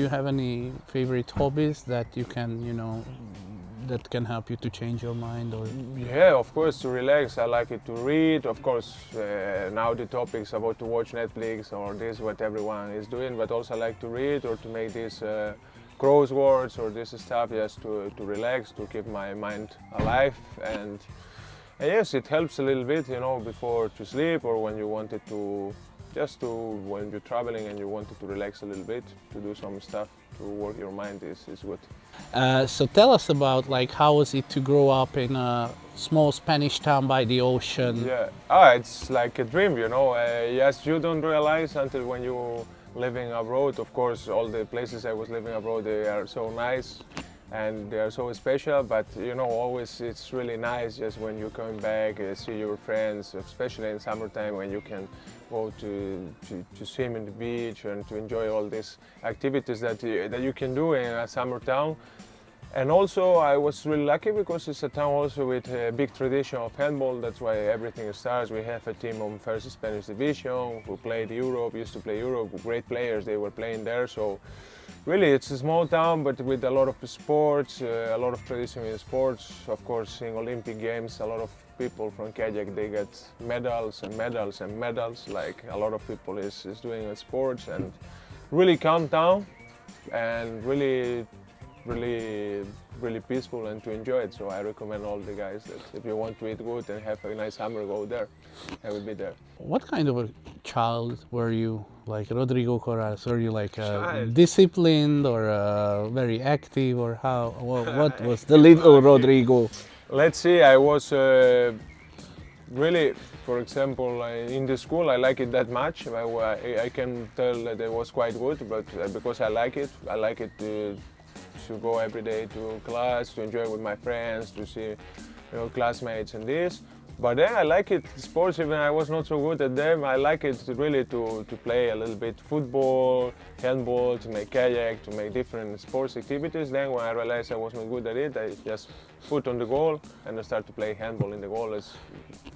you have any favorite hobbies that you can, that can help you to change your mind? Or Yeah, of course, to relax. I like it to read. Of course, now the topics about to watch Netflix or this, what everyone is doing, but also I like to read or to make these crosswords or this stuff just to relax, to keep my mind alive. And yes, it helps a little bit, before to sleep or when you wanted to, when you're traveling and you wanted to relax a little bit, to do some stuff to work your mind is good. So tell us about how was it to grow up in a small Spanish town by the ocean? Yeah, it's like a dream, yes, you don't realize until when you're living abroad. Of course, all the places I was living abroad, they are so nice and they are so special, but always it's really nice just when you come back, see your friends, especially in summertime when you can go to swim in the beach and to enjoy all these activities that you can do in a summer town. And also I was really lucky because it's a town also with a big tradition of handball. That's why everything starts. We have a team on first Spanish division who played Europe, used to play Europe, great players, they were playing there. So really it's a small town but with a lot of sports, a lot of tradition in sports. Of course in Olympic Games a lot of people from kayak, they get medals and medals and medals, like a lot of people is doing in sports. And really calm town and really peaceful and to enjoy it. So I recommend all the guys that if you want to eat good and have a nice summer, go there. I will be there. What kind of a child were you, like Rodrigo Corrales? Were you disciplined or very active, or how? What was the little Rodrigo? Let's see, I was really, for example, in the school I like it that much. I can tell that it was quite good, but because I like it to go every day to class, to enjoy with my friends, to see classmates and this. But then I like it, sports, even I was not so good at them, I like it really to play a little bit football, handball, to make kayak, to make different sports activities. Then when I realized I was not good at it, I just put on the goal and I started to play handball in the goal.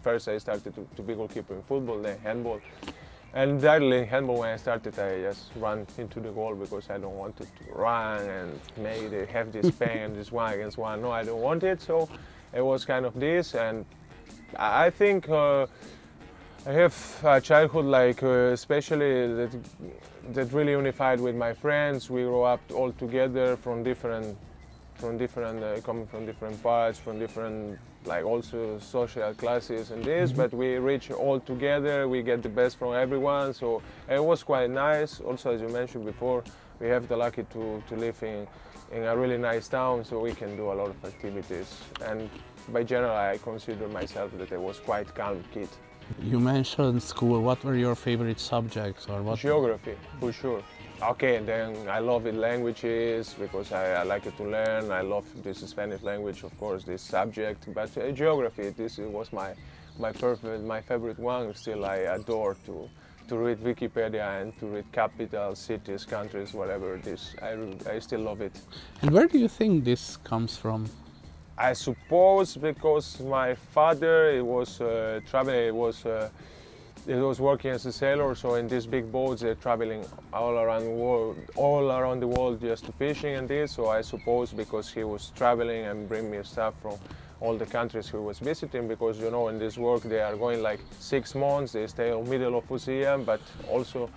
First I started to be goalkeeper in football, then handball. And directly in handball when I started, I just ran into the goal because I don't want it to run and have this pain, this one against one. No, I don't want it. So it was kind of this, and I think I have a childhood especially that really unified with my friends. We grew up all together coming from different parts, from different also social classes and this, but we reach all together, we get the best from everyone, so it was quite nice. Also, as you mentioned before, we have the lucky to live in a really nice town, so we can do a lot of activities. And by general, I consider myself that I was quite calm kid. You mentioned school. What were your favorite subjects or what? Geography, for sure. Okay, and then I love it languages because I like it to learn. I love this Spanish language, of course, this subject. But geography, this was my favorite one. Still, I adore to read Wikipedia and to read capitals, cities, countries, whatever it is. I still love it. And where do you think this comes from? I suppose because my father was traveling. He was working as a sailor, so in these big boats they're traveling all around the world just to fishing and this. So I suppose because he was traveling and bringing me stuff from all the countries he was visiting, because in this work they are going 6 months, they stay in the middle of ocean, but also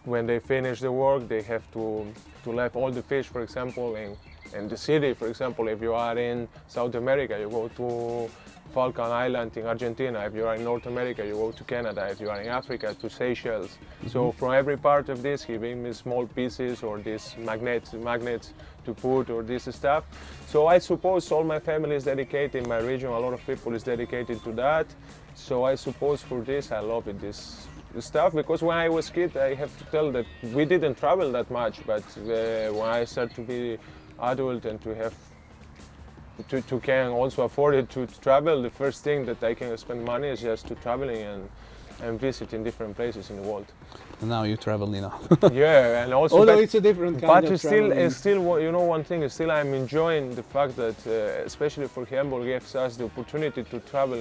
when they finish the work they have to leave all the fish, for example, in the city. For example, if you are in South America, you go to Falkland Island in Argentina. If you are in North America, you go to Canada. If you are in Africa, to Seychelles. Mm-hmm. So from every part of this, he brings me small pieces or these magnets to put or this stuff. So I suppose all my family is dedicated in my region. A lot of people is dedicated to that. So I suppose for this, I love it, this stuff, because when I was a kid, I have to tell that we didn't travel that much, but when I started to be adult and to can also afford it to travel, the first thing that I can spend money is just to traveling and visit in different places in the world. And now you travel enough. Yeah, and also. Although it's a different kind of traveling. But still, one thing is still I'm enjoying the fact that, especially for handball, gives us the opportunity to travel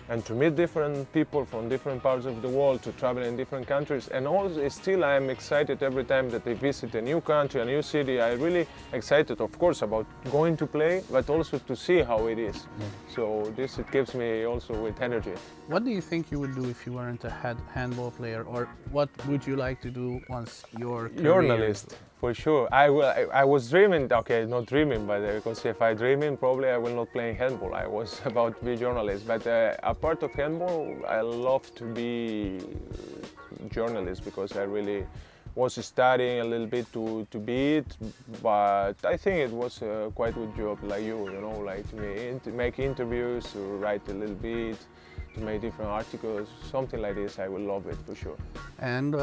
and to meet different people from different parts of the world, to travel in different countries. And also still I am excited every time that I visit a new country, a new city. I'm really excited, of course, about going to play, but also to see how it is. So this, it gives me also with energy. What do you think you would do if you weren't a handball player, or what would you like to do once your career? Journalist, for sure. I was dreaming, okay, not dreaming, but because if I dreaming, probably I will not play handball. I was about to be journalist, but apart of handball, I love to be journalist because I really was studying a little bit to be it, but I think it was a quite good job, like you know, like to make interviews, to write a little bit, to make different articles, something like this. I will love it for sure. And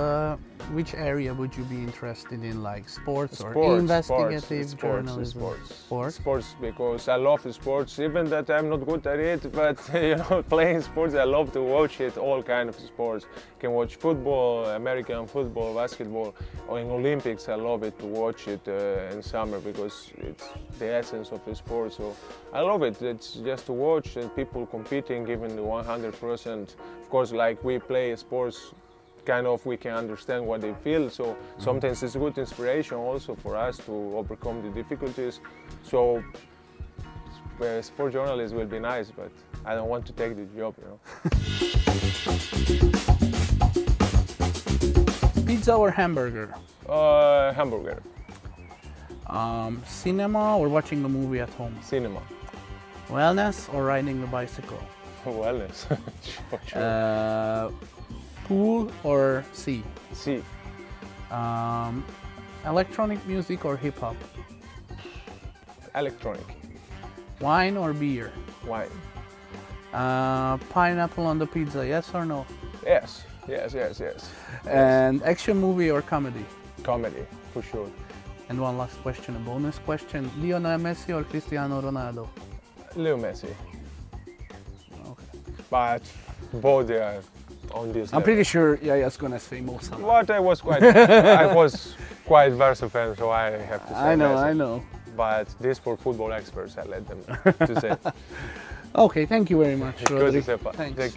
which area would you be interested in, like sports or investigative journalism? Sports, because I love sports, even that I'm not good at it, but you know, playing sports, I love to watch it, all kind of sports. I can watch football, American football, basketball, or in Olympics, I love it to watch it in summer because it's the essence of the sport. So I love it. It's just to watch and people competing, giving the 100%. Of course, like we play sports, kind of we can understand what they feel. So sometimes it's good inspiration also for us to overcome the difficulties. So sport journalist will be nice, but I don't want to take the job, you know. Pizza or hamburger? Hamburger. Cinema or watching the movie at home? Cinema. Wellness or riding the bicycle? Wellness. Sure. Pool or sea? Sea. Electronic music or hip hop? Electronic. Wine or beer? Wine. Pineapple on the pizza, yes or no? Yes. And action movie or comedy? Comedy, for sure. And one last question, a bonus question. Lionel Messi or Cristiano Ronaldo? Leo Messi. Okay. But both they are on this I'm level. pretty sure Yaya's gonna say Mo Salah. But I was quite Barca fan, so I have to say Messi. I know. But this for football experts, I let them to say. Okay, thank you very much, Rodrigo. Thanks.